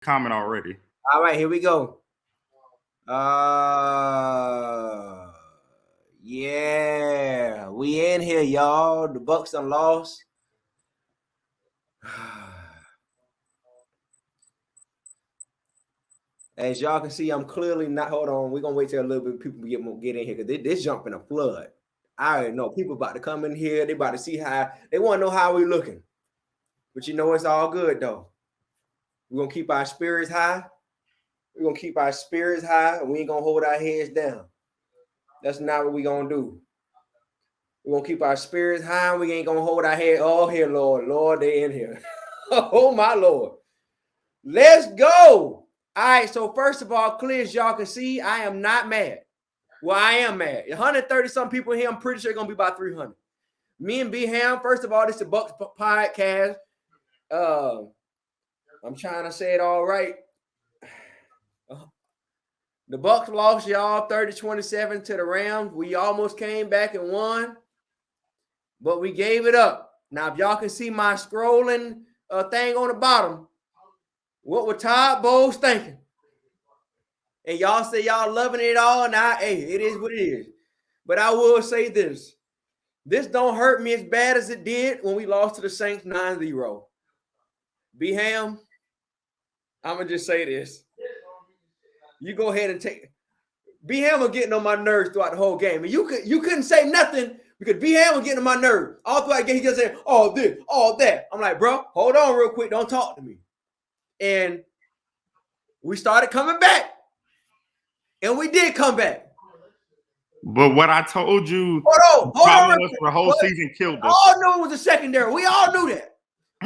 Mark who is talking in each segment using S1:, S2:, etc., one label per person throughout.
S1: comment already.
S2: All right, here we go. Yeah, we in here, y'all. The Bucs done lost. As y'all can see, I'm clearly not. Hold on, we're gonna wait till a little bit people get in here because this jump in a flood. I already know people about to come in here. They about to see how they want to know how we looking. But you know it's all good though. We're gonna keep our spirits high. We're gonna keep our spirits high, and we ain't gonna hold our heads down. That's not what we're gonna do. We're gonna keep our spirits high. We ain't gonna hold our head. Oh, here, Lord, they in here. Oh my Lord. Let's go. All right. So first of all, clear as y'all can see, I am not mad. Well, I am mad. 130 some people here. I'm pretty sure it's gonna be about 300. Me and B Ham. First of all, this is the Bucs podcast. I'm trying to say it all right. The Bucs lost, y'all, 30-27 to the Rams. We almost came back and won, but we gave it up. Now, if y'all can see my scrolling thing on the bottom, what were Todd Bowles thinking? And y'all say y'all loving it all. Now, hey, it is what it is. But I will say this. This don't hurt me as bad as it did when we lost to the Saints 9-0. B-Ham, I'm going to just say this. You go ahead and take B-Ham was getting on my nerves throughout the whole game. And you couldn't say nothing because B-Ham was getting on my nerves. All throughout the game, he just saying, all this, all that. I'm like, bro, hold on real quick. Don't talk to me. And we started coming back. And we did come back.
S1: But what I told you,
S2: hold on
S1: for the whole season killed us.
S2: All knew it was the secondary. We all knew that.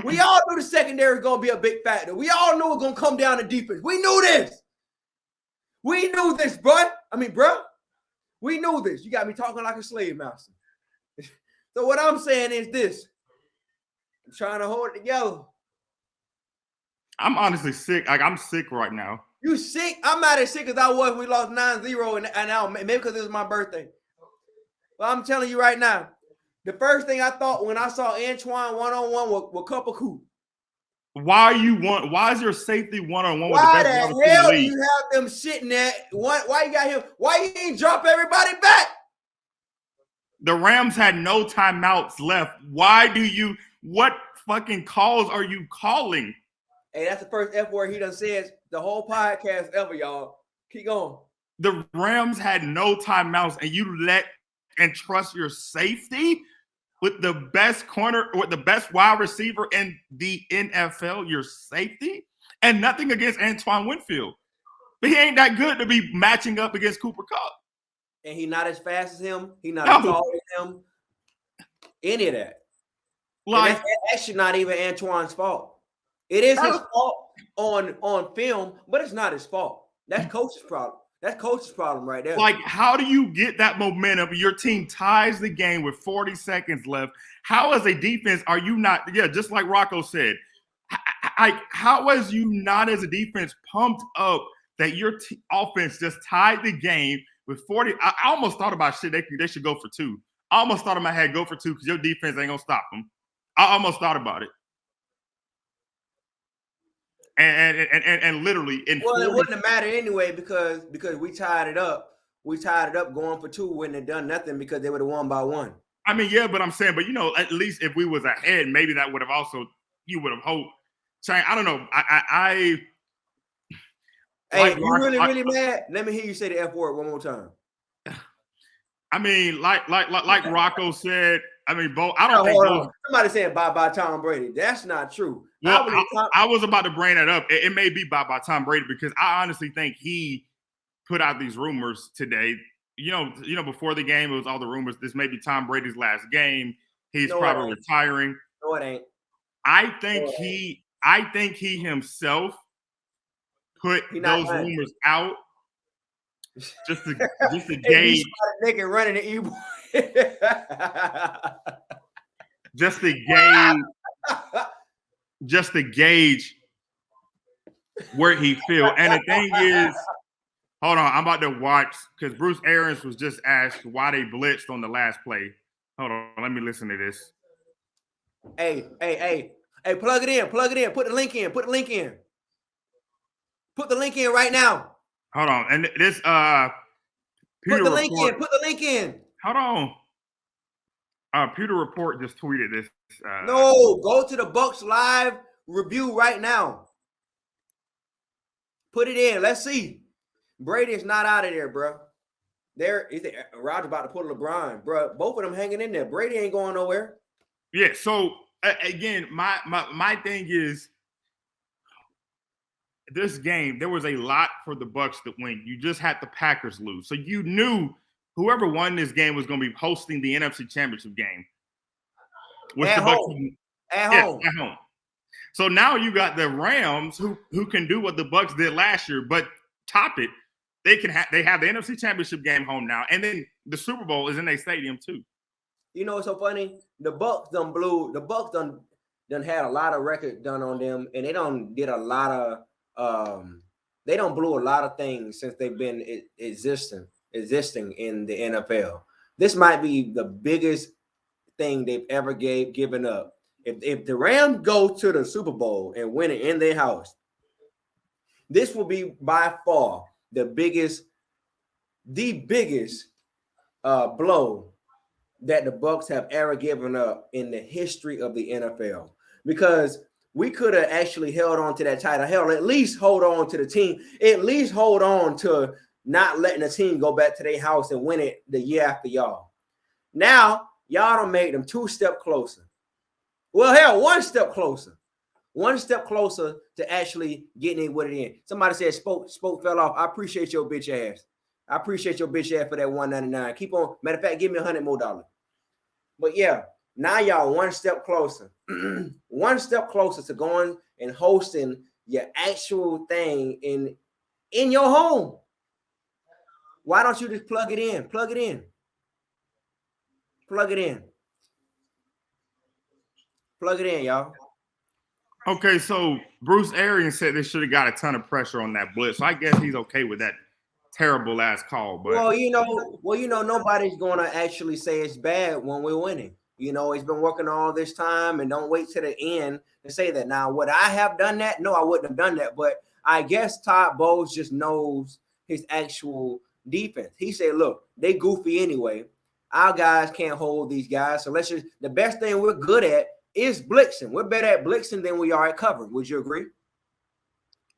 S2: We all knew the secondary was going to be a big factor. We all knew it was going to come down to defense. We knew this. We knew this, bro. We knew this. You got me talking like a slave master. So what I'm saying is this. I'm trying to hold it together.
S1: I'm honestly sick. Like, I'm sick right now.
S2: You sick? I'm not as sick as I was when we lost 9-0 and now maybe because it was my birthday. But I'm telling you right now, the first thing I thought when I saw Antoine one-on-one with Cooper Coop.
S1: Why is your safety one-on-one with
S2: the
S1: best
S2: wide hell do you have them sitting there? Why you got him? Why you ain't drop everybody back?
S1: The Rams had no timeouts left. What fucking calls are you calling?
S2: Hey, that's the first F word he done says the whole podcast ever, y'all. Keep going.
S1: The Rams had no timeouts, and you let and trust your safety with the best corner, with the best wide receiver in the NFL, your safety, and nothing against Antoine Winfield. But he ain't that good to be matching up against Cooper Kupp.
S2: And he not as fast as him. He not as tall as him. Any of that. Like, that's actually not even Antoine's fault. It is his fault on film, but it's not his fault. That's coach's problem. That's coach's problem right there.
S1: Like, how do you get that momentum? Your team ties the game with 40 seconds left. How, as a defense, are you not? Yeah, just like Rocco said, how was you not, as a defense, pumped up that your offense just tied the game with 40? I almost thought about shit. They should go for 2. I almost thought in my head, go for 2 because your defense ain't gonna stop them. I almost thought about it. And literally in
S2: it wouldn't have mattered anyway because we tied it up. We tied it up going for 2, wouldn't have done nothing because they would have won by 1.
S1: I mean, yeah, but I'm saying, but at least if we was ahead, maybe that would have also, you would have hoped. Saying, I don't know.
S2: Hey, you really mad? Let me hear you say the F word one more time.
S1: I mean, like Rocco said. I mean, I don't think
S2: somebody saying bye Tom Brady. That's not true.
S1: Well, I was about to bring that up. It may be bye Tom Brady because I honestly think he put out these rumors today. Before the game, it was all the rumors. This may be Tom Brady's last game. He's probably retiring.
S2: No, it ain't.
S1: I think he himself put those rumors out just to gauge.
S2: Nigga running the e-boy.
S1: just to gauge where he feel. And the thing is, hold on, I'm about to watch because Bruce Arians was just asked why they blitzed on the last play. Hold on, let me listen to this.
S2: Hey, plug it in. Put the link in. Put the link in right now.
S1: Hold on. And this
S2: Put the link in. Put the link in.
S1: Hold on. Pewter Report just tweeted this.
S2: No, go to the Bucs live review right now. Put it in. Let's see. Brady is not out of there, bro. Roger about to put LeBron, bro. Both of them hanging in there. Brady ain't going nowhere.
S1: Yeah. So again, my thing is this game. There was a lot for the Bucs to win. You just had the Packers lose, so you knew whoever won this game was going to be hosting the NFC Championship game.
S2: At home. At home.
S1: So now you got the Rams who can do what the Bucs did last year, but top it. They have the NFC Championship game home now, and then the Super Bowl is in their stadium too.
S2: You know what's so funny? The Bucs done had a lot of record done on them, and they did a lot of they blew a lot of things since they've been existing in the NFL. This might be the biggest thing they've ever given up. If the Rams go to the Super Bowl and win it in their house, this will be by far the biggest blow that the Bucs have ever given up in the history of the NFL. Because we could have actually held on to that title. Hell, at least hold on to the team. At least hold on to not letting the team go back to their house and win it the year after y'all. Now, y'all done made them 2 steps closer. Well, hell, 1 step closer. 1 step closer to actually getting it with it in. Somebody said spoke fell off. I appreciate your bitch ass. I appreciate your bitch ass for that $199. Keep on. Matter of fact, give me $100 more. But yeah, now y'all 1 step closer. 1 step closer to going and hosting your actual thing in your home. Why don't you just plug it in? Plug it in. Plug it in. Plug it in, y'all.
S1: Okay, so Bruce Arians said they should have got a ton of pressure on that blitz. So I guess he's okay with that terrible ass call. But
S2: nobody's gonna actually say it's bad when we're winning. You know, he's been working all this time, and don't wait to the end to say that. Now, would I have done that? No, I wouldn't have done that. But I guess Todd Bowles just knows his actual defense. He said, look, they goofy anyway. Our guys can't hold these guys. So the best thing we're good at is blitzing. We're better at blitzing than we are at covering. Would you agree?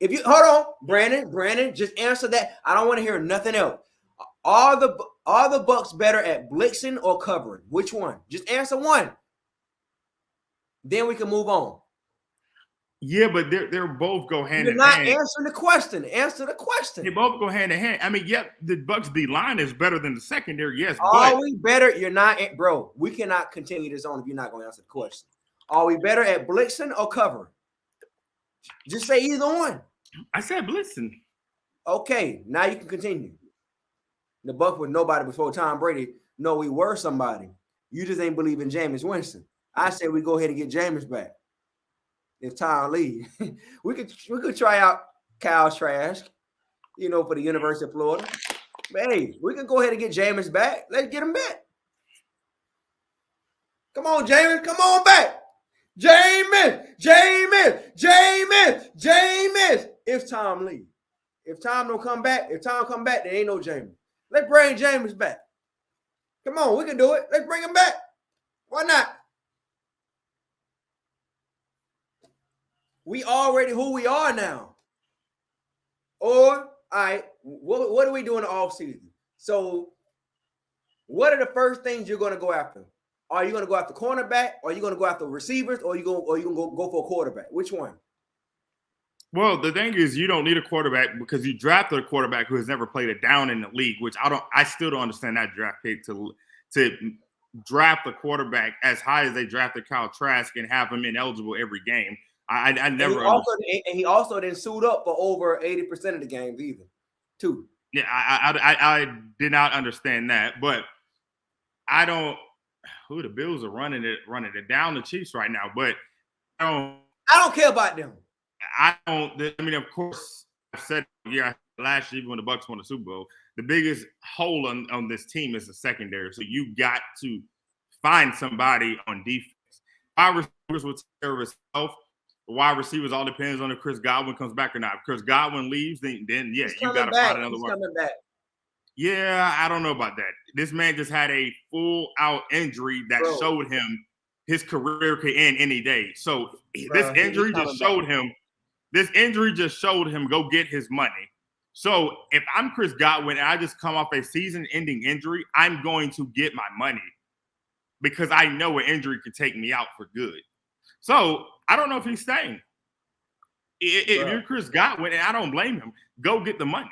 S2: If you hold on, Brandon, just answer that. I don't want to hear nothing else. Are the Bucs better at blitzing or covering? Which one? Just answer one. Then we can move on.
S1: Yeah, but they're both go hand in hand.
S2: You're not answering the question. Answer the question.
S1: They both go hand in hand. I mean, yep, the Bucs D line is better than the secondary. Yes,
S2: are we better? You're not, bro. We cannot continue this on if you're not going to answer the question. Are we better at blitzing or covering? Just say either one.
S1: I said blitzing.
S2: Okay, now you can continue. The Bucs were nobody before Tom Brady. No, we were somebody. You just ain't believe in Jameis Winston. I said we go ahead and get Jameis back. If Tom leaves, we could try out Kyle Trask, for the University of Florida. But hey, we can go ahead and get Jameis back. Let's get him back. Come on, Jameis. Come on back. Jameis. If Tom leaves. If Tom don't come back, there ain't no Jameis. Let's bring Jameis back. Come on, we can do it. Let's bring him back. Why not? We already who we are now. Or, all right, what do we do in the offseason? So, what are the first things you're going to go after? Are you going to go after cornerback? Or are you going to go after receivers? Or are you going to go for a quarterback? Which one?
S1: Well, the thing is, you don't need a quarterback because you drafted a quarterback who has never played a down in the league, which I still don't understand that draft pick to draft a quarterback as high as they drafted Kyle Trask and have him ineligible every game. I never.
S2: He also didn't suit up for over 80% of the games either, too.
S1: Yeah, I did not understand that, but I don't. Who the Bills are running it down the Chiefs right now, but
S2: I don't care about them.
S1: I mean, of course, I said last year when the Bucs won the Super Bowl, the biggest hole on this team is the secondary. So you got to find somebody on defense. Our receivers will take care of itself. wide receivers all depends on if Chris Godwin comes back or not. If Chris Godwin leaves, then yeah, you got to find another wide.
S2: Coming back.
S1: Yeah, I don't know about that. This man just had a full out injury that showed him his career could end any day. So this injury just showed him. This injury just showed him go get his money. So if I'm Chris Godwin and I just come off a season-ending injury, I'm going to get my money because I know an injury could take me out for good. So I don't know if he's staying. If you're Chris Godwin, and I don't blame him, go get the money.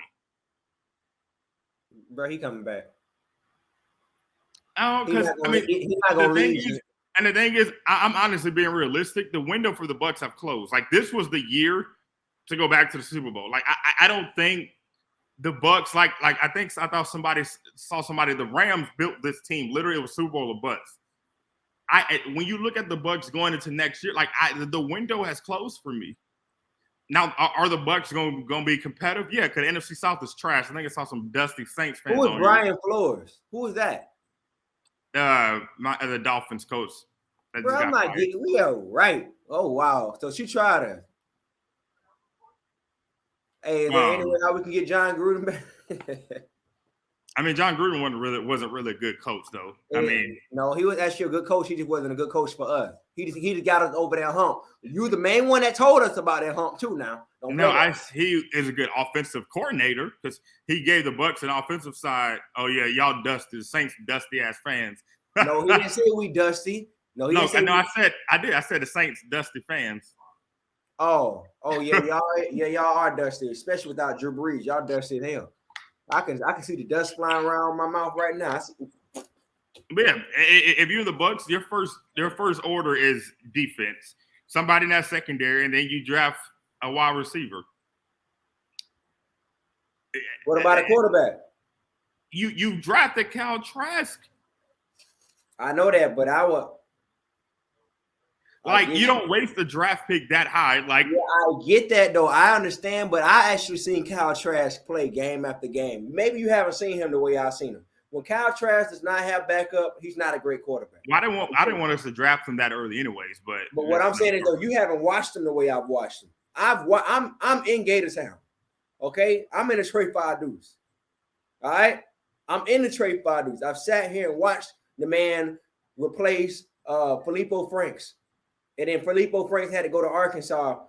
S2: Bro, he coming back.
S1: Oh, because
S2: he's not gonna leave.
S1: And the thing is, I'm honestly being realistic. The window for the Bucs have closed. Like, this was the year to go back to the Super Bowl. Like, I don't think the Bucs, I thought somebody saw somebody. The Rams built this team. Literally, it was Super Bowl of Bucs. When you look at the Bucs going into next year, the window has closed for me. Now, are the Bucs going to be competitive? Yeah, because the NFC South is trash. I think I saw some dusty Saints fans.
S2: Who is Brian Flores? Who is that?
S1: The Dolphins coach.
S2: Bro, I'm not getting. We are right. Oh wow! So she tried to. Hey, is there any way how we can get John Gruden back?
S1: I mean, John Gruden wasn't really a good coach, though. I mean,
S2: no, he was actually a good coach. He just wasn't a good coach for us. He just got us over that hump. You the main one that told us about that hump too. Now,
S1: he is a good offensive coordinator because he gave the Bucs an offensive side. Oh yeah, y'all dusty, the Saints dusty ass fans.
S2: No, he didn't say we dusty. No, I
S1: said the Saints dusty fans.
S2: Oh yeah, y'all are dusty, especially without Drew Brees. Y'all dusty as hell. I can see the dust flying around my mouth right now.
S1: But yeah, if you're the Bucs, your first order is defense. Somebody in that secondary, and then you draft a wide receiver.
S2: What about a quarterback?
S1: You drafted Kyle Trask.
S2: I know that, but
S1: you don't waste the draft pick that high. Yeah,
S2: I get that though. I understand, but I actually seen Kyle Trask play game after game. Maybe you haven't seen him the way I've seen him. When Kyle Trask does not have backup, he's not a great quarterback.
S1: Well, I didn't want us to draft him that early, anyways. But
S2: what I'm saying is though, you haven't watched him the way I've watched him. I'm in Gatorstown. Okay, I'm in the Trey Five Deuce. All right, I'm in the Trey Five Deuce. I've sat here and watched the man replace Filippo Franks. And then Filippo Franks had to go to Arkansas.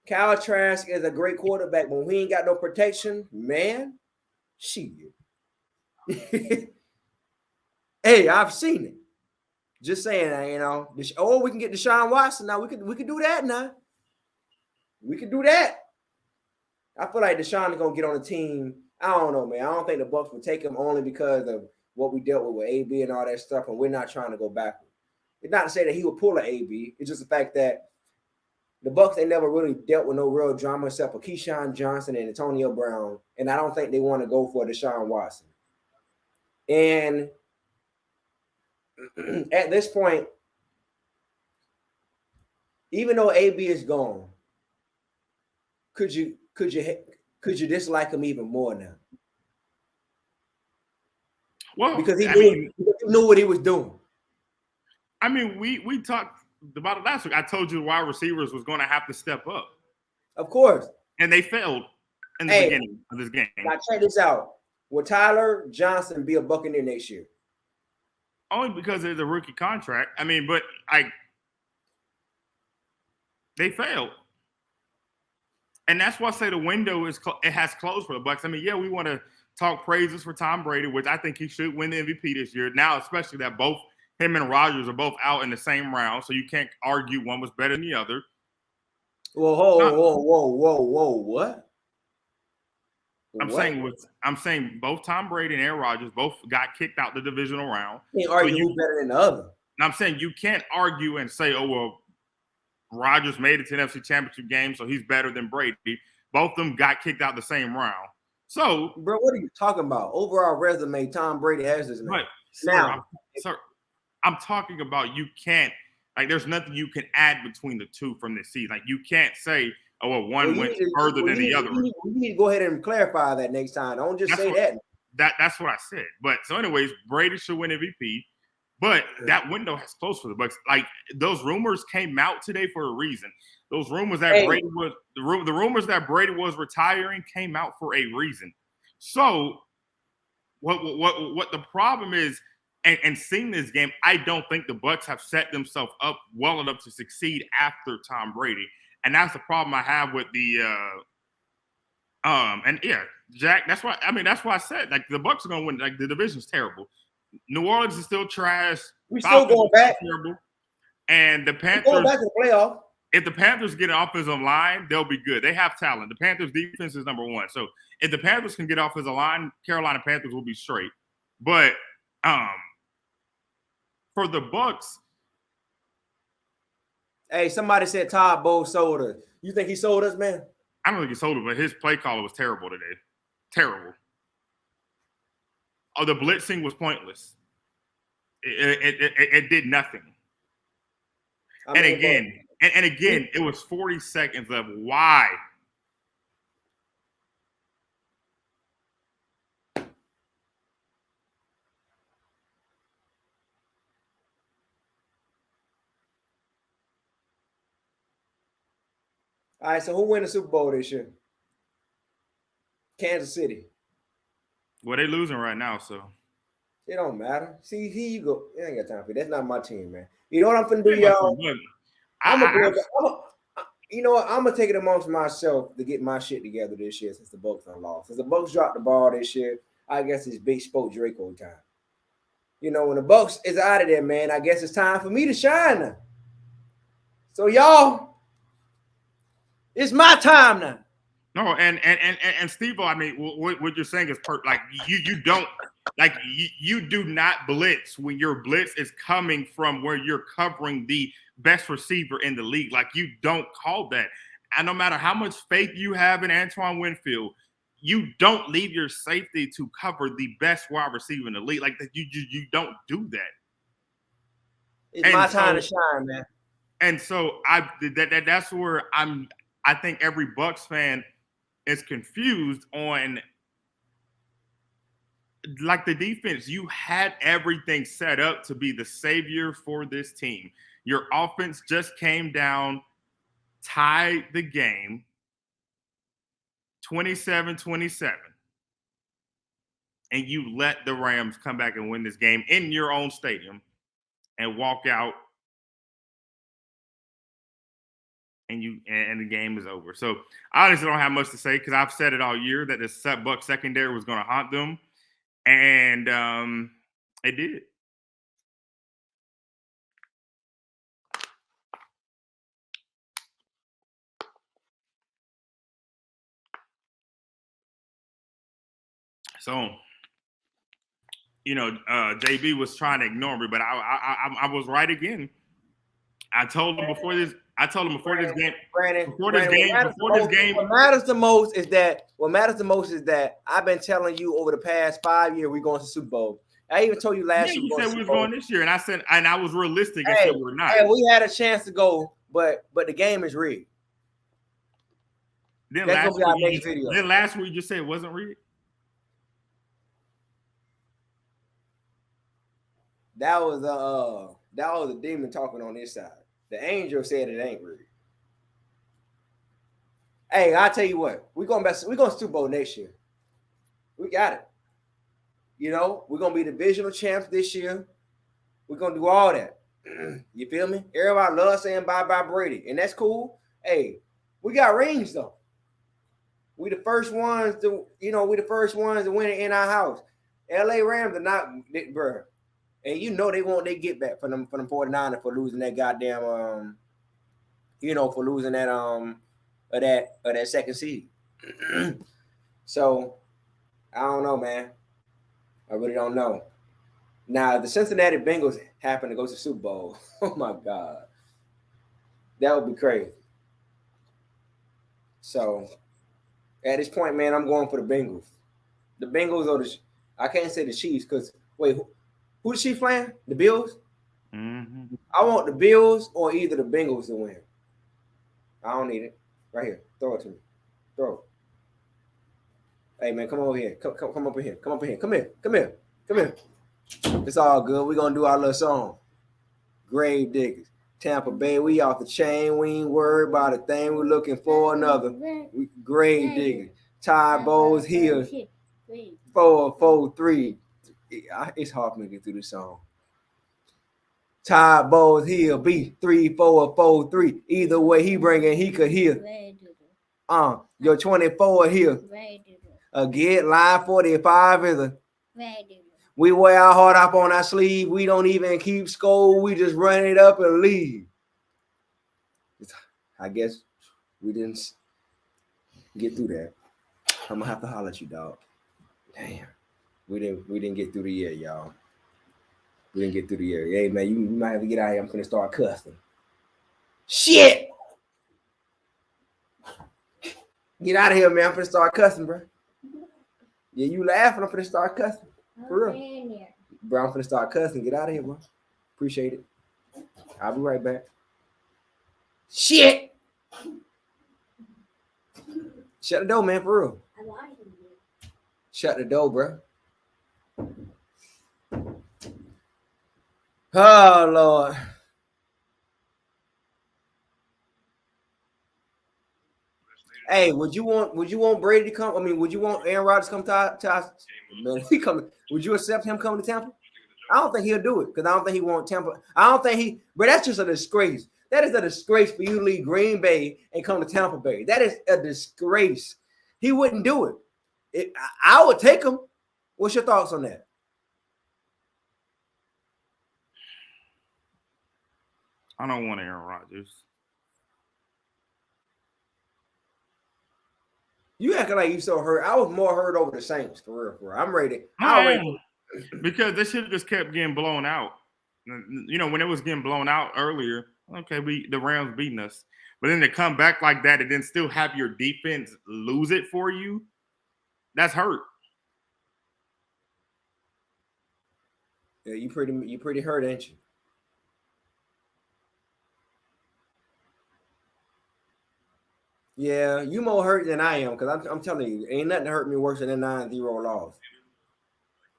S2: Kyle Trask is a great quarterback, but when he ain't got no protection, man, shit. Hey, I've seen it. Just saying, we can get Deshaun Watson now. We could do that now. We could do that. I feel like Deshaun is gonna get on the team. I don't know, man. I don't think the Bucs will take him only because of what we dealt with AB and all that stuff, and we're not trying to go backward. It's not to say that he would pull an AB. It's just the fact that the Bucs, they never really dealt with no real drama except for Keyshawn Johnson and Antonio Brown, and I don't think they want to go for Deshaun Watson. And at this point, even though AB is gone, could you dislike him even more now?
S1: Well,
S2: because he knew what he was doing.
S1: I mean, we talked about it last week. I told you the wide receivers was going to have to step up.
S2: Of course.
S1: And they failed in the beginning of this game.
S2: Now check this out. Will Tyler Johnson be a Buccaneer next year?
S1: Only because it's a rookie contract. I mean, but they failed. And that's why I say the window it has closed for the Bucs. I mean, yeah, we want to talk praises for Tom Brady, which I think he should win the MVP this year. Now, especially that both him and Rodgers are both out in the same round, so you can't argue one was better than the other.
S2: Whoa, what?
S1: I'm saying both Tom Brady and Aaron Rodgers both got kicked out the divisional round.
S2: You can't argue who's better than the other.
S1: And I'm saying you can't argue and say, oh, well, Rodgers made it to the NFC Championship game, so he's better than Brady. Both of them got kicked out the same round. So,
S2: bro, what are you talking about? Overall resume, Tom Brady has his name.
S1: Right. Sir, I'm talking about you can't there's nothing you can add between the two from this season. You can't say, oh, well, one went further than the other.
S2: You need to go ahead and clarify that next time. Don't just say that.
S1: That's what I said. But so, anyways, Brady should win MVP. But that window has closed for the Bucs. Like those rumors came out today for a reason. Those rumors that Brady was the rumors that Brady was retiring came out for a reason. So what the problem is, and seeing this game, I don't think the Bucs have set themselves up well enough to succeed after Tom Brady, and that's the problem I have with the and yeah, Jack. That's why I said like the Bucs are gonna win. Like the division's terrible. New Orleans is still trash.
S2: We still going back.
S1: Terrible. And the Panthers
S2: going back to the playoff.
S1: If the Panthers get an offensive line, they'll be good. They have talent. The Panthers defense is number one. So if the Panthers can get offensive line, Carolina Panthers will be straight. But for the Bucs,
S2: hey, somebody said Todd Bowles sold us. You think he sold us, man?
S1: I don't think he sold us, but his play caller was terrible today. Terrible. Oh, the blitzing was pointless. It did nothing. And again, it was 40 seconds left. Why?
S2: All right, so who win the Super Bowl this year? Kansas City.
S1: Well, they're losing right now, so
S2: it don't matter. See, here you go. I ain't got time for it. That's not my team, man. You know what I'm finna do, y'all? You know what? I'm gonna take it amongst myself to get my shit together this year since the Bucs done lost. Since the Bucs dropped the ball this year, I guess it's big spoke Draco time. You know, when the Bucs is out of there, man, I guess it's time for me to shine now. So y'all, it's my time now.
S1: No, and Steve, I mean, what you're saying is like you don't like you do not blitz when your blitz is coming from where you're covering the best receiver in the league. Like you don't call that. And no matter how much faith you have in Antoine Winfield, you don't leave your safety to cover the best wide receiver in the league. Like that, you don't do that.
S2: It's my time to shine, man.
S1: And so that's where I think every Bucs fan is confused on like the defense. You had everything set up to be the savior for this team. Your offense just came down, tied the game 27-27. And you let the Rams come back and win this game in your own stadium and walk out. And the game is over. So I honestly don't have much to say because I've said it all year that the Bucs secondary was going to haunt them, and it did. So, you know, JB was trying to ignore me, but I was right again. I told him before this game.
S2: What matters the most is that I've been telling you over the past 5 years we're going to Super Bowl. I even told you last year.
S1: You said we was going this year, and I said, and I was realistic and said we're not.
S2: Hey, we had a chance to go, but the game is rigged.
S1: Then last week you said it wasn't rigged.
S2: That was a demon talking on this side. The angel said it ain't rigged. Hey, I'll tell you what, we're going to Super Bowl next year. We got it. You know, we're going to be divisional champs this year. We're going to do all that. You feel me? Everybody loves saying bye-bye Brady, and that's cool. Hey, we got rings, though. We the first ones to win it in our house. LA Rams are not, bro. And you know they want their get back for them 49ers for losing that goddamn for losing that that second seed. So I don't know, man. I really don't know. Now the Cincinnati Bengals happen to go to the Super Bowl. Oh my God. That would be crazy. So at this point, man, I'm going for the Bengals. The Bengals or I can't say the Chiefs because wait, who the Chiefs playing? The Bills?
S1: Mm-hmm.
S2: I want the Bills or either the Bengals to win. I don't need it. Right here. Throw it to me. Throw it. Hey, man, come over here. Come up in here. Come up in here. Come here. It's all good. We're gonna do our little song. Grave diggers. Tampa Bay, we off the chain. We ain't worried about a thing. We're looking for another. Grave diggers. Ty Bowles here. 4-4-3. It's hard for me to get through this song. Ty Bowles here. Be 3-4-4-3. Either way he bringing, he could hear. Your 24 here. Get line 45 is a. We wear our heart up on our sleeve. We don't even keep score. We just run it up and leave. I guess we didn't get through that. I'm gonna have to holler at you, dog. Damn, we didn't get through the year, y'all. We didn't get through the year. Hey man, you might have to get out of here. I'm gonna start cussing. Shit! Get out of here, man. I'm gonna start cussing, bro. Yeah, you laughing? I'm gonna start cussing. For real. Bro, I'm finna start cussing. Get out of here, bro. Appreciate it. I'll be right back. Shit! Shut the door, man, for real. Shut the door, bro. Oh, Lord. Hey, would you want Brady to come? I mean, would you want Aaron Rodgers to come to us? Man, he coming. Would you accept him coming to Tampa? I don't think he'll do it because I don't think he wants Tampa. I don't think he. But that's just a disgrace. That is a disgrace for you to leave Green Bay and come to Tampa Bay. That is a disgrace. He wouldn't do it. I would take him. What's your thoughts on that?
S1: I don't want Aaron Rodgers.
S2: You acting like you so hurt. I was more hurt over the Saints, for real. I'm ready.
S1: Because they should have just kept getting blown out. You know, when it was getting blown out earlier, okay, the Rams beating us. But then to come back like that and then still have your defense lose it for you, that's hurt.
S2: Yeah, you pretty hurt, ain't you? Yeah, you more hurt than I am because I'm telling you, ain't nothing hurt me worse than a 9-0 loss.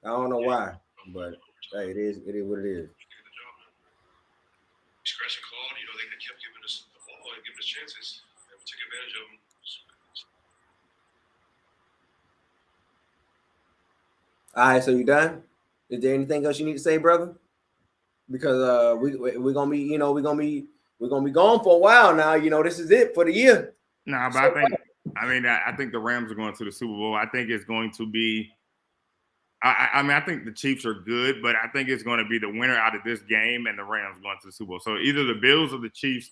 S2: I don't know why, but hey, it is what it is.
S3: Scratch and clawed, they kept giving us the ball and giving us chances, and we took advantage of them.
S2: All right, so you done? Is there anything else you need to say, brother? Because we're gonna be, we're gonna be gone for a while now. This is it for the year.
S1: Nah, but I think the Rams are going to the Super Bowl. I think it's going to be. I think the Chiefs are good, but I think it's going to be the winner out of this game and the Rams going to the Super Bowl. So either the Bills or the Chiefs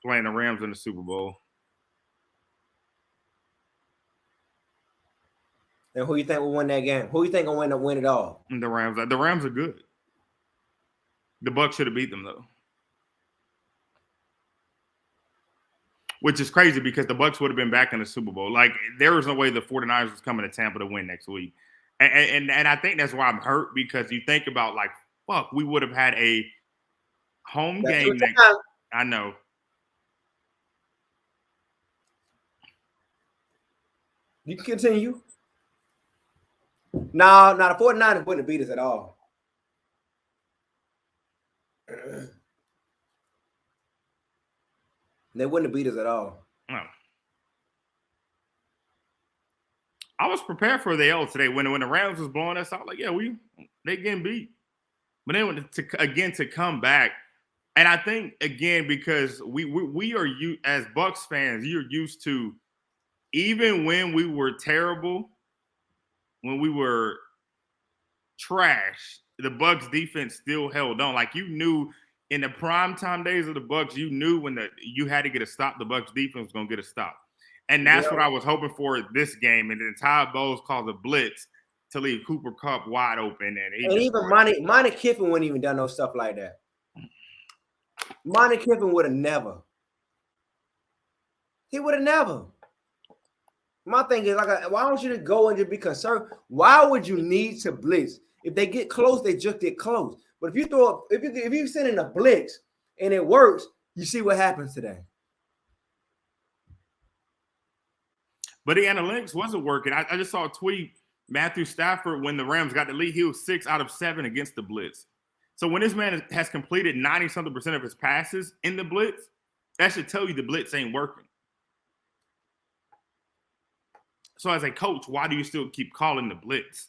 S1: playing the Rams in the Super Bowl.
S2: And who you think will win that game? Who you think will win it all?
S1: The Rams. The Rams are good. The Bucs should have beat them though, which is crazy because the Bucs would have been back in the Super Bowl. Like there was no way the 49ers was coming to Tampa to win next week. And I think that's why I'm hurt because you think about like, fuck, we would have had a home game next. I know.
S2: You can continue. No, the 49ers wouldn't have beat us at all. They wouldn't have beat us at all.
S1: No. I was prepared for the L today. When the Rams was blowing us out, like, yeah, they getting beat. But then to come back, and I think again because we are as Bucs fans, you're used to even when we were terrible, when we were trash, the Bucs defense still held on. Like you knew in the primetime days of the Bucs, you knew when you had to get a stop, the Bucs defense was gonna get a stop. And that's what I was hoping for this game. And then Ty Bowles called a blitz to leave Cooper Kupp wide open. And
S2: even Monty Kiffin wouldn't even done no stuff like that. Monty Kiffin would have never. He would have never. My thing is, why don't you just go and just be concerned? Why would you need to blitz? If they get close, they just get close. But if you send in a blitz and it works, you see what happens today.
S1: But the analytics wasn't working. I just saw a tweet Matthew Stafford, when the Rams got the lead, he was 6 out of 7 against the blitz. So when this man has completed 90-something% of his passes in the blitz, that should tell you the blitz ain't working. So as a coach, why do you still keep calling the blitz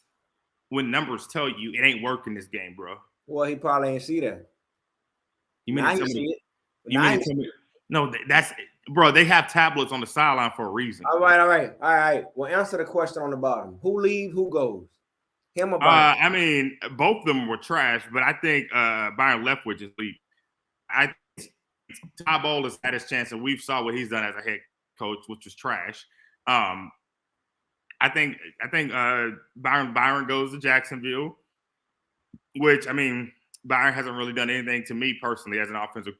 S1: when numbers tell you it ain't working this game, bro?
S2: Well, he probably ain't see that.
S1: You mean
S2: Now
S1: to
S2: he
S1: tell
S2: see
S1: me?
S2: it.
S1: You
S2: Now
S1: mean
S2: he
S1: to tell me? No, that's bro. They have tablets on the sideline for a reason.
S2: All right. Well, answer the question on the bottom. Who leave? Who goes? Him or Byron?
S1: I mean, both of them were trash, but I think Byron Leftwich is leave. I think Ty Bowles had his chance, and we saw what he's done as a head coach, which was trash. I think Byron goes to Jacksonville, which I mean, Byron hasn't really done anything to me personally as an offensive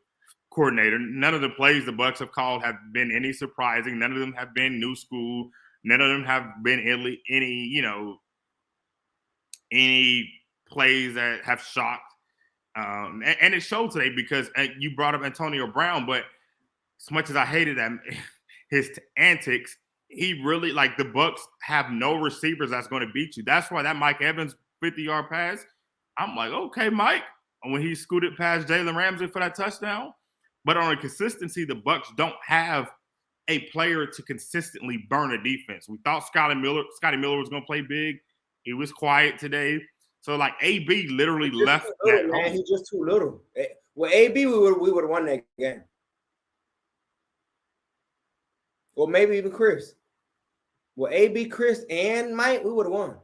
S1: coordinator. None of the plays the Bucs have called have been any surprising. None of them have been new school. None of them have been any plays that have shocked. And it showed today because you brought up Antonio Brown, but as much as I hated his antics, he really, like, the Bucs have no receivers that's going to beat you. That's why that Mike Evans 50-yard pass, I'm like, okay, Mike. And when he scooted past Jalen Ramsey for that touchdown. But on a consistency, the Bucs don't have a player to consistently burn a defense. We thought Scotty Miller was going to play big. He was quiet today. So, like, AB literally left that
S2: man. He's just too little. Well, AB, we would have won that game. Or maybe even Chris. Well, AB, Chris, and Mike, we would have won.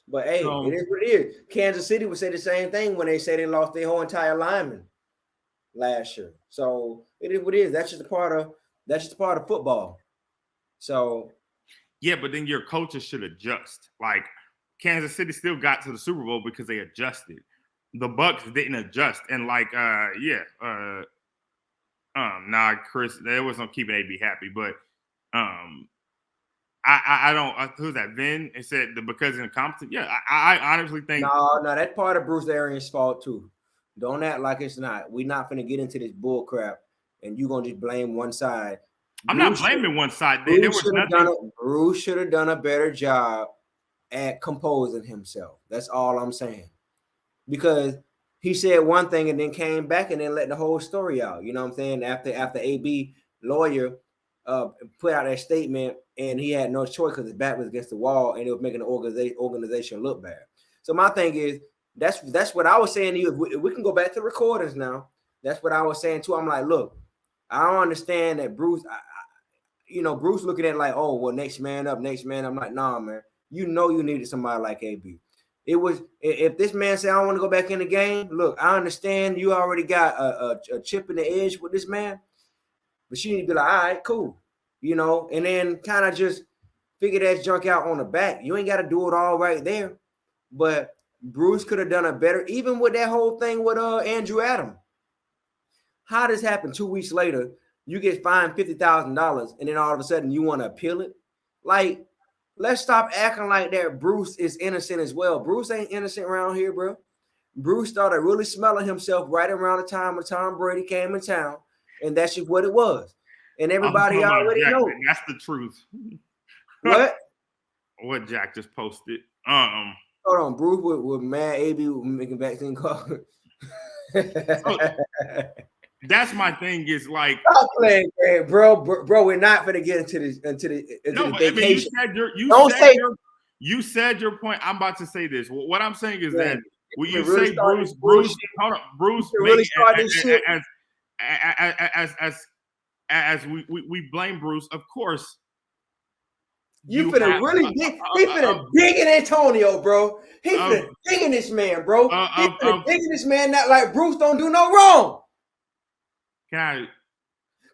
S2: But hey, it is what it is. Kansas City would say the same thing when they say they lost their whole entire lineman last year. So it is what it is. That's just a part of football. So
S1: yeah, but then your coaches should adjust. Like, Kansas City still got to the Super Bowl because they adjusted. The Bucs didn't adjust, and Chris, there was no keeping AB happy, but I don't. Who's that? Vin? It said because he's incompetent. Yeah, I honestly think
S2: no, that's part of Bruce Arians' fault too. Don't act like it's not. We're not going to get into this bull crap, and you're gonna just blame one side.
S1: I'm not blaming one side.
S2: Bruce should have done a better job at composing himself. That's all I'm saying. Because he said one thing and then came back and then let the whole story out. You know what I'm saying? After AB lawyer put out that statement and he had no choice because his back was against the wall and it was making the organization look bad. So my thing is, that's what I was saying to you. If we can go back to the recordings now. That's what I was saying too. I'm like, look, I don't understand that Bruce, Bruce looking at it like, oh, well, next man up. I'm like, nah, man. You needed somebody like AB. It was, if this man said, I don't want to go back in the game, look, I understand you already got a chip in the edge with this man, but you need to be like, all right, cool. And then kind of just figure that junk out on the back. You ain't got to do it all right there. But Bruce could have done it better, even with that whole thing with Andrew Adams. How does happen 2 weeks later? You get fined $50,000 and then all of a sudden you want to appeal it? Like, let's stop acting like that Bruce is innocent as well. Bruce ain't innocent around here, bro. Bruce started really smelling himself right around the time when Tom Brady came in town, and that's just what it was. And everybody already knows.
S1: That's the truth.
S2: What?
S1: What Jack just posted.
S2: Hold on, Bruce with mad AB making vaccine calls.
S1: That's my thing. Is like,
S2: stop playing, man, bro. We're not gonna get into the vacation.
S1: I mean, you said your point. I'm about to say this. What I'm saying is that when you say Bruce,
S2: really start this shit
S1: as we blame Bruce, of course.
S2: You finna really dig. He finna dig in Antonio, bro. He finna dig in this man, bro. He finna dig in this man. Not like Bruce don't do no wrong.
S1: Can I?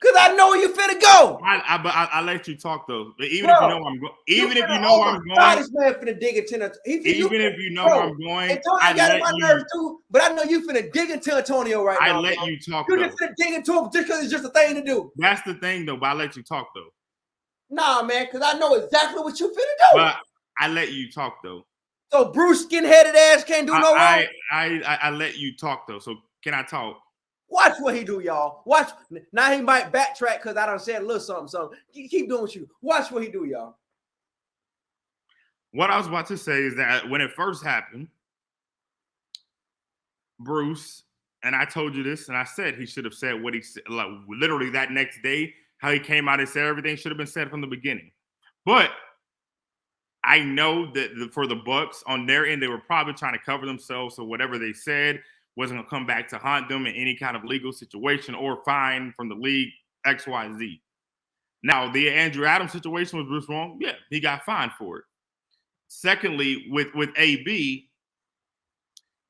S2: Because I know where you finna go.
S1: I let you talk though. But even if you know where I'm going, even if you know where I'm going,
S2: this man finna dig into
S1: even if you know where I'm going,
S2: Antonio got in my nerves too. But I know you finna dig into Antonio right now.
S1: I let you talk.
S2: You just finna dig into him just because it's just a thing to do.
S1: That's the thing though. But I let you talk though.
S2: Nah, man, because I know exactly what you finna do.
S1: But I let you talk though.
S2: So Bruce skin-headed ass can't do no wrong.
S1: I let you talk though. So can I talk?
S2: Watch what he do, y'all. Watch. Now he might backtrack because I done said a little something. So keep doing what you. Watch what he do, y'all.
S1: What I was about to say is that when it first happened, Bruce, and I told you this, and I said he should have said what he said, like literally that next day, how he came out and said everything should have been said from the beginning. But I know that for the Bucs on their end, they were probably trying to cover themselves, so whatever they said wasn't going to come back to haunt them in any kind of legal situation or fine from the league X, Y, Z. Now, the Andrew Adams situation was Bruce wrong. Yeah, he got fined for it. Secondly, with AB,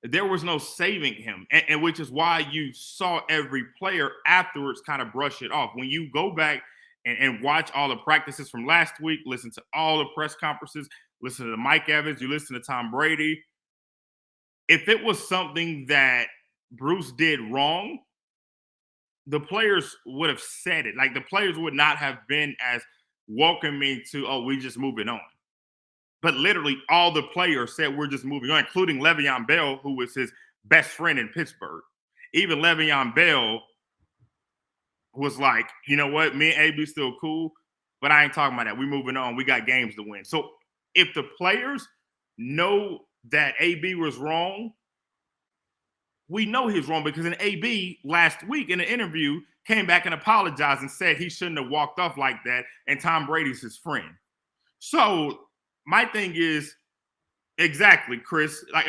S1: there was no saving him, and which is why you saw every player afterwards kind of brush it off. When you go back and watch all the practices from last week, listen to all the press conferences, listen to Mike Evans, you listen to Tom Brady. If it was something that Bruce did wrong, the players would have said it. Like the players would not have been as welcoming to, oh, we just moving on. But literally all the players said we're just moving on, including Le'Veon Bell, who was his best friend in Pittsburgh. Even Le'Veon Bell was like, you know what, me and AB still cool, but I ain't talking about that. We moving on. We got games to win. So if the players know that AB was wrong, we know he's wrong because an AB last week in an interview came back and apologized and said he shouldn't have walked off like that, and Tom Brady's his friend. So my thing is, exactly, Chris, like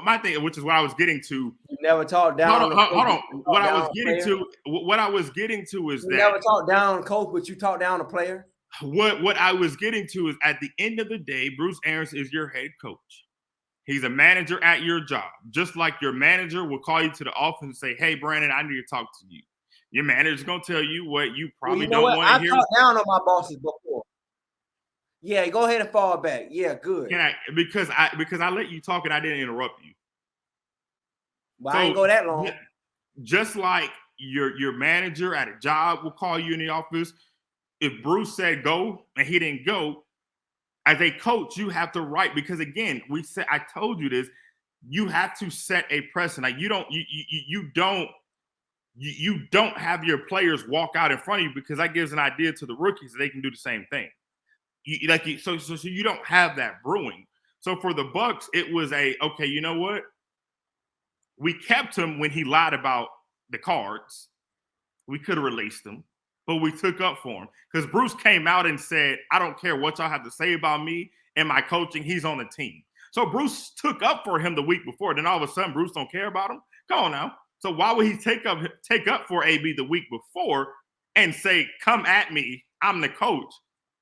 S1: my thing, which is what I was getting to.
S2: You never talk down.
S1: Hold on. What I was getting to is
S2: you
S1: that
S2: never talk down coach, but you talk down a player.
S1: What I was getting to is at the end of the day, Bruce Arians is your head coach. He's a manager at your job. Just like your manager will call you to the office and say, hey, Brandon, I need to talk to you. Your manager's going to tell you what you probably don't want to hear.
S2: I talked down on my bosses before. Yeah, go ahead and fall back. Yeah, good.
S1: Because I let you talk and I didn't interrupt you.
S2: Well, I ain't go that long.
S1: Just like your manager at a job will call you in the office. If Bruce said go and he didn't go, as a coach, you have to write, because again, I told you this, you have to set a precedent. Like you don't have your players walk out in front of you, because that gives an idea to the rookies that they can do the same thing. So you don't have that brewing. So for the Bucs, it was okay, you know what? We kept him when he lied about the cards. We could have released him, but we took up for him because Bruce came out and said, I don't care what y'all have to say about me and my coaching. He's on the team. So Bruce took up for him the week before. Then all of a sudden, Bruce don't care about him? Come on now. So why would he take up for AB the week before and say, come at me, I'm the coach,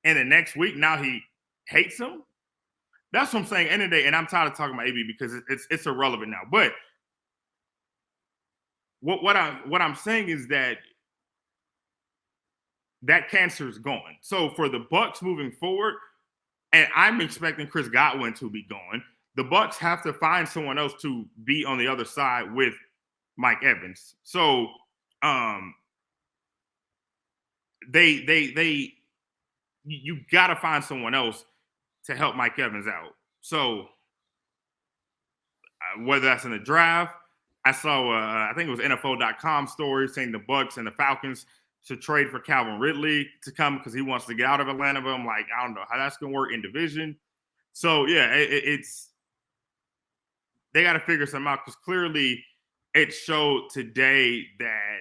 S1: and the next week now he hates him? That's what I'm saying. End of the day, and I'm tired of talking about AB because it's irrelevant now. But what I'm saying is that cancer is gone. So for the Bucs moving forward, and I'm expecting Chris Godwin to be gone, the Bucs have to find someone else to be on the other side with Mike Evans. So you got to find someone else to help Mike Evans out. So whether that's in the draft, I saw I think it was NFL.com story saying the Bucs and the Falcons should trade for Calvin Ridley to come because he wants to get out of Atlanta. But I'm like, I don't know how that's going to work in division. So, yeah, it's they got to figure something out because clearly it showed today that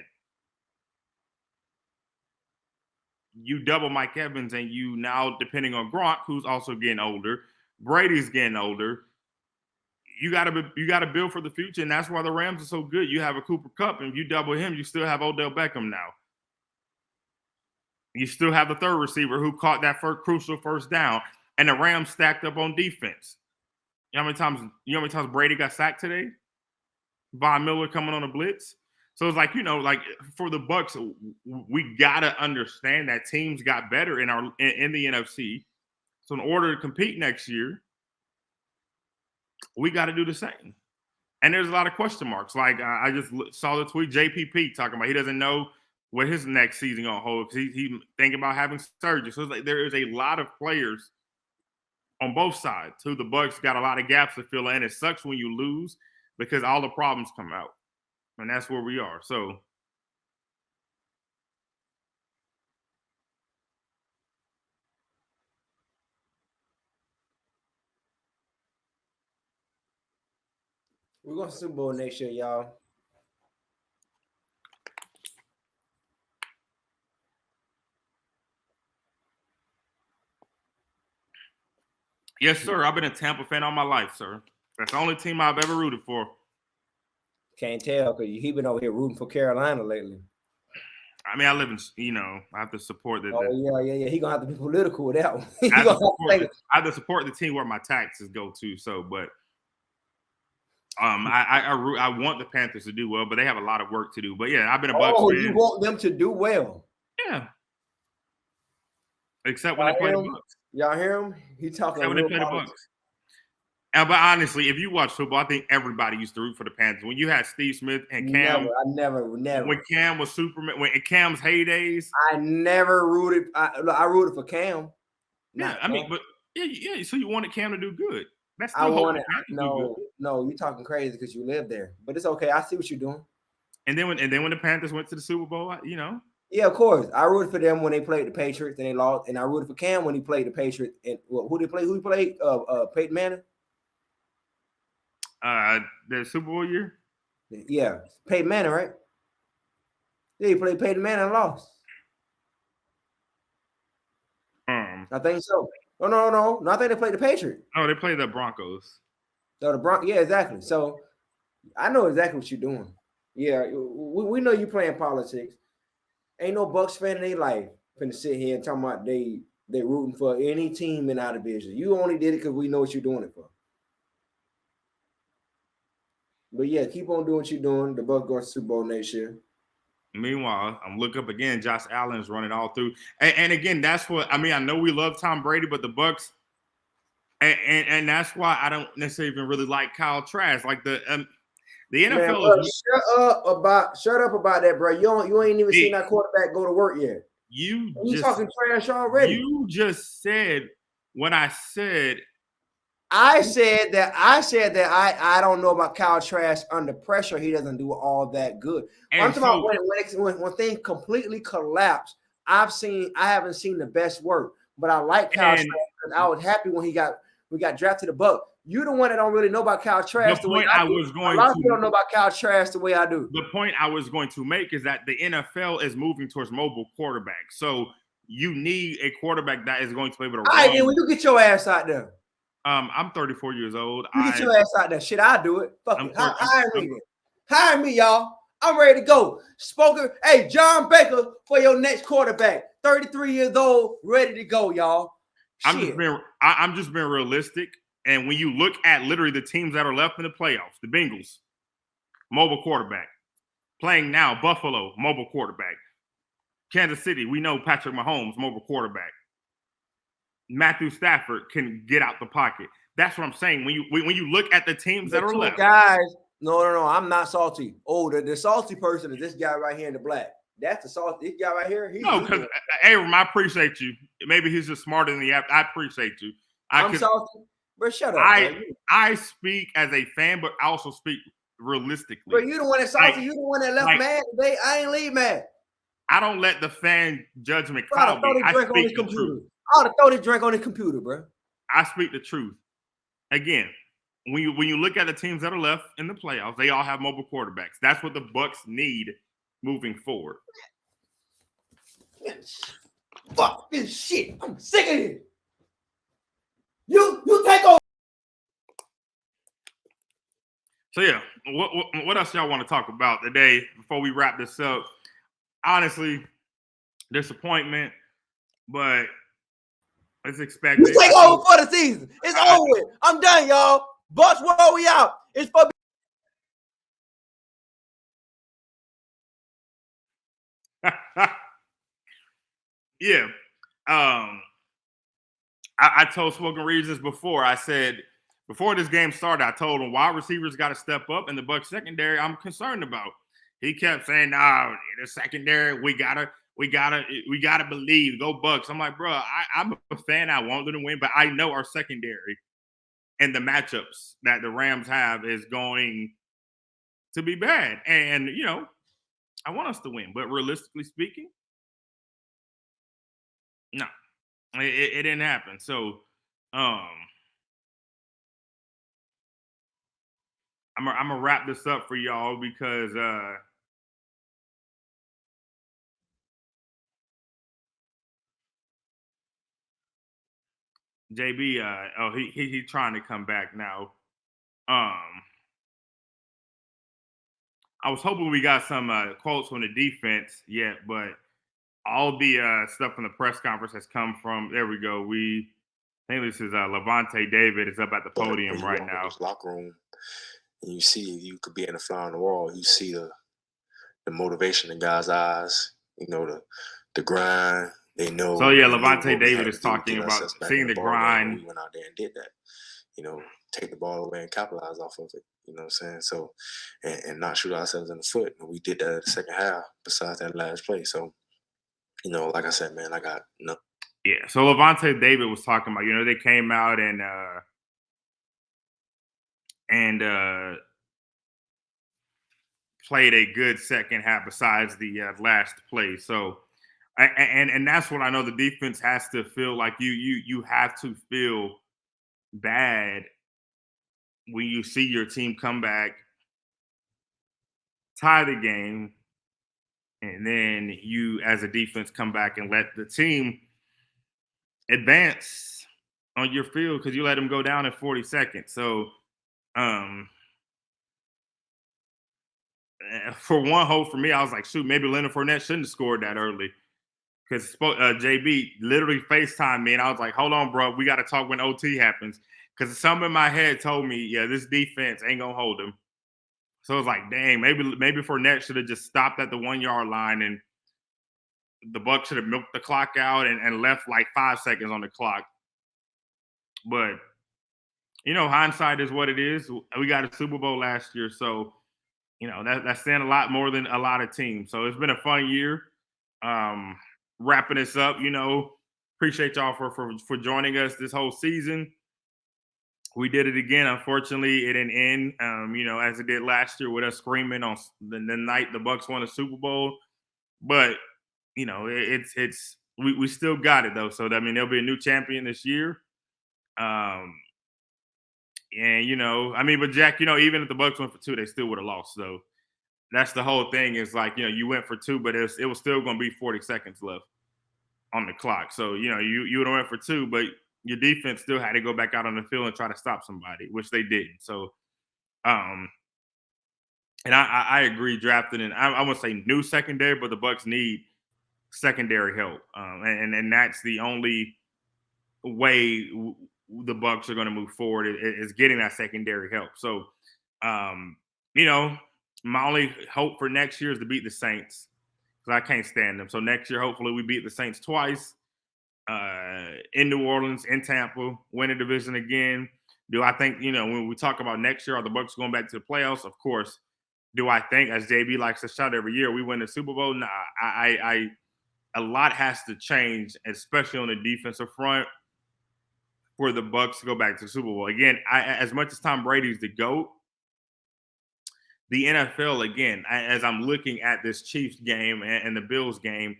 S1: you double Mike Evans and you now, depending on Gronk, who's also getting older, Brady's getting older, you got to build for the future, and that's why the Rams are so good. You have a Cooper Kupp, and if you double him, you still have Odell Beckham now. You still have the third receiver who caught that crucial first down, and the Rams stacked up on defense. You know how many times Brady got sacked today? Von Miller coming on a blitz. So it's like, like for the Bucs, we gotta understand that teams got better in the NFC. So in order to compete next year, we got to do the same. And there's a lot of question marks. Like I just saw the tweet, JPP talking about he doesn't know what his next season gonna hold because he's thinking about having surgery. So it's like there is a lot of players on both sides who the Bucs got a lot of gaps to fill in. It sucks when you lose because all the problems come out, and that's where we are. So
S2: We're going to Super Bowl next year, y'all.
S1: Yes, sir. I've been a Tampa fan all my life, sir. That's the only team I've ever rooted for.
S2: Can't tell because he been over here rooting for Carolina lately.
S1: I mean, I live in, I have to support the.
S2: Oh, yeah. He gonna have to be political with that one.
S1: I have to support the team where my taxes go to. So, but I want the Panthers to do well, but they have a lot of work to do. But yeah, I've been a Bucs fan.
S2: You want them to do well?
S1: Yeah. Except when they play the Bucs.
S2: Y'all hear him? He talking.
S1: Except when they play the Bucs. But honestly, if you watch football, I think everybody used to root for the Panthers. When you had Steve Smith and Cam,
S2: never.
S1: When Cam was Superman, when in Cam's heydays,
S2: I never rooted. I rooted for Cam.
S1: Yeah, I mean, but yeah. So you wanted Cam to do good. That's
S2: I wanted. No, you're talking crazy because you live there. But it's okay. I see what you're doing.
S1: And then when the Panthers went to the Super Bowl,
S2: Yeah, of course. I rooted for them when they played the Patriots and they lost, and I rooted for Cam when he played the Patriots. And who they play? Who he played? Peyton Manning.
S1: The Super Bowl year?
S2: Yeah. Peyton Manning, right? Yeah, he played Peyton Manning and lost. I think so. Oh, no. I think they played the Patriots.
S1: Oh, they played the Broncos.
S2: So the Broncos, yeah, exactly. So I know exactly what you're doing. Yeah, we know you playing politics. Ain't no Bucs fan in their life finna sit here and talk about they rooting for any team in our division. You only did it because we know what you're doing it for. But yeah, keep on doing what you're doing. The Bucs going to Super Bowl next year.
S1: Meanwhile, I'm looking up again. Josh Allen's running all through, and again, that's what I mean. I know we love Tom Brady, but the Bucs, and that's why I don't necessarily even really like Kyle Trask. Like the NFL
S2: is shut up about that, bro. You ain't even seen that quarterback go to work yet. You talking trash already.
S1: You just said what I said.
S2: I said that I don't know about Kyle Trask under pressure. He doesn't do all that good. I'm talking about when things completely collapse. I haven't seen the best work, but I like Kyle Trask because I was happy when we got drafted to the Bucs. You're the one that don't really know about Kyle Trask the way I do. A lot of people don't know about Kyle Trask the way I do.
S1: The point I was going to make is that the NFL is moving towards mobile quarterbacks. So you need a quarterback that is going to be able to.
S2: All right, then when you get your ass out there.
S1: I'm 34 years old.
S2: You get your ass out there. Shit, I'll do it. Fuck it. Hire me, y'all. I'm ready to go. Hey, John Baker for your next quarterback. 33 years old, ready to go, y'all.
S1: I'm just being realistic. And when you look at literally the teams that are left in the playoffs, the Bengals, mobile quarterback. Playing now, Buffalo, mobile quarterback. Kansas City, we know Patrick Mahomes, mobile quarterback. Matthew Stafford can get out the pocket. That's what I'm saying. When you look at the teams that are left,
S2: guys. No. I'm not salty. Oh, the salty person is this guy right here in the black. That's the salty. This guy right here.
S1: Because Abram, I appreciate you. Maybe he's just smarter than the app. I appreciate you.
S2: I'm salty, but shut up.
S1: I speak as a fan, but I also speak realistically.
S2: But you the one that's salty. You the one that left mad today. I ain't leave mad.
S1: I don't let the fan judgment cloud me. I speak the truth.
S2: I ought to throw this drink on the computer, bro.
S1: I speak the truth. Again, when you look at the teams that are left in the playoffs, they all have mobile quarterbacks. That's what the Bucs need moving forward.
S2: Fuck this shit. I'm sick of it. You take over.
S1: So yeah, what else y'all want to talk about today before we wrap this up? Honestly, disappointment, but it's expected.
S2: You take over for the season. It's over with. I'm done, y'all. Bucs, where we out? It's for.
S1: Yeah. I told Smoking Reasons before. I said before this game started, I told him wide receivers got to step up, and the Bucs secondary I'm concerned about. He kept saying, "No, the secondary, we gotta believe. Go Bucs." I'm like, bro, I'm a fan. I want them to win, but I know our secondary and the matchups that the Rams have is going to be bad. And I want us to win, but realistically speaking, no, it didn't happen. So, I'm gonna wrap this up for y'all because JB, he trying to come back now. I was hoping we got some quotes from the defense yet, but all the stuff from the press conference has come from. There we go. I think this is Levante David is up at the podium right now.
S4: This locker room, and you see, you could be in a fly on the wall. You see the motivation in guys' eyes. You know the grind. They know.
S1: So yeah, Levante David is talking about seeing the grind.
S4: We went out there and did that. You know, take the ball away and capitalize off of it. You know what I'm saying? So, and not shoot ourselves in the foot. And we did that in the second half. Besides that last play, so you know, like I said, man, I got no.
S1: Yeah. So Levante David was talking about, they came out and played a good second half besides the last play. So, and that's what I know the defense has to feel like. You have to feel bad when you see your team come back, tie the game, and then you as a defense come back and let the team advance on your field because you let them go down in 40 seconds. So for one hope for me, I was like, shoot, maybe Leonard Fournette shouldn't have scored that early because JB literally FaceTimed me and I was like, hold on, bro, we got to talk when OT happens because something in my head told me, yeah, this defense ain't going to hold him. So I was like, dang, maybe Fournette should have just stopped at the 1 yard line and the Bucs should have milked the clock out and left like 5 seconds on the clock. But, hindsight is what it is. We got a Super Bowl last year. So, that's saying a lot more than a lot of teams. So it's been a fun year. Wrapping this up, appreciate y'all for joining us this whole season. We did it again. Unfortunately, it didn't end, as it did last year with us screaming on the night the Bucs won the Super Bowl. But, we still got it, though. So, there'll be a new champion this year. But Jack, even if the Bucs went for 2, they still would have lost. So that's the whole thing is like, you went for 2, but it was still going to be 40 seconds left on the clock. So, you would have went for 2, but your defense still had to go back out on the field and try to stop somebody, which they didn't. So, and I agree drafting, and I wouldn't say new secondary, but the Bucs need secondary help. And that's the only way the Bucs are going to move forward is getting that secondary help. So, my only hope for next year is to beat the Saints because I can't stand them. So next year, hopefully we beat the Saints twice in New Orleans, in Tampa, win the division again. Do I think, when we talk about next year, are the Bucs going back to the playoffs? Of course. Do I think, as JB likes to shout every year, we win the Super Bowl? Nah, a lot has to change, especially on the defensive front, for the Bucs to go back to the Super Bowl. Again, as much as Tom Brady's the GOAT, the NFL, again, as I'm looking at this Chiefs game and the Bills game,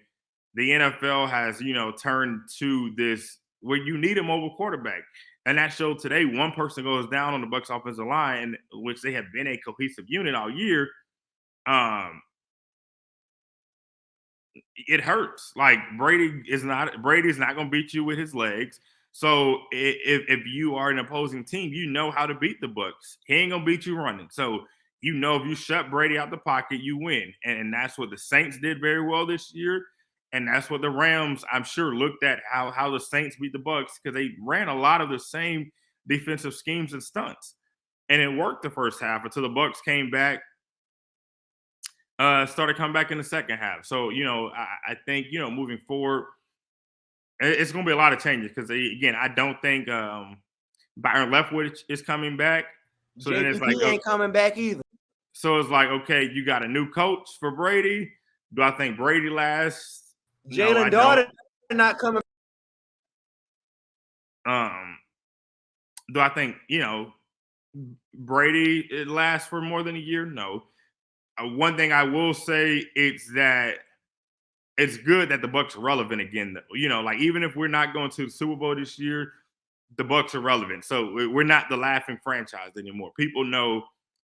S1: the NFL has, turned to this where you need a mobile quarterback. And that showed today, one person goes down on the Bucs offensive line, which they have been a cohesive unit all year. It hurts. Like Brady's not going to beat you with his legs. So if you are an opposing team, you know how to beat the Bucs. He ain't going to beat you running. So, if you shut Brady out the pocket, you win. And that's what the Saints did very well this year. And that's what the Rams, I'm sure, looked at how the Saints beat the Bucs because they ran a lot of the same defensive schemes and stunts. And it worked the first half until the Bucs came back, started coming back in the second half. So, I think, moving forward, it's going to be a lot of changes because, again, I don't think Byron Leftwich is coming back. So then it's like,
S2: ain't coming back either.
S1: So it's like, okay, you got a new coach for Brady. Do I think Brady lasts?
S2: Jalen Daughter not coming.
S1: Do I think Brady it lasts for more than a year? No. One thing I will say it's that it's good that the Bucs are relevant again. Like even if we're not going to the Super Bowl this year, the Bucs are relevant. So we're not the laughing franchise anymore. People know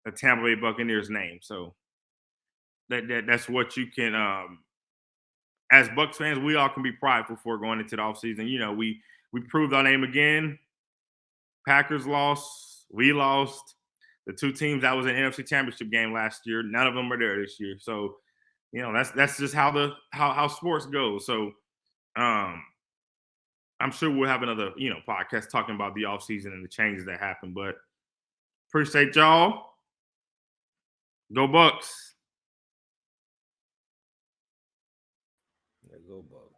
S1: the Tampa Bay Buccaneers name. So that's what you can as Bucs fans, we all can be prideful for going into the offseason. You know, we proved our name again. Packers lost, we lost. The two teams that was an NFC Championship game last year, none of them are there this year. So, you know, that's just how sports goes. So I'm sure we'll have another, you know, podcast talking about the offseason and the changes that happen. But appreciate y'all. Go Bucs.
S2: Go Bucs.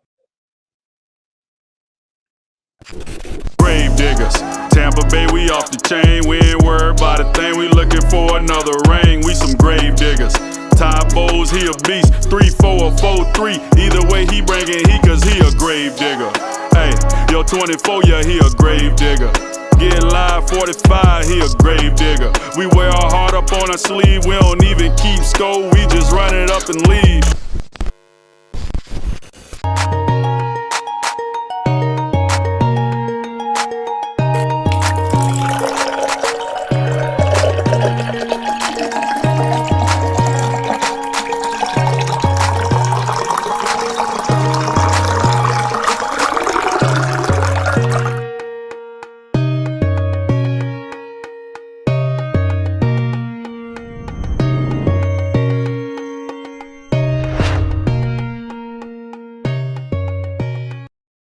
S5: Grave diggers, Tampa Bay, we off the chain. We ain't worried about a thing. We looking for another ring. We some grave diggers. Ty Bowles, he a beast. 3-4 or 4-3. Either way, he bringin' heat, cause he a grave digger. Hey, yo, 24, yeah, he a grave digger. Get live 45, he a grave digger. We wear our heart up on our sleeve. We don't even keep score. We just run it up and leave.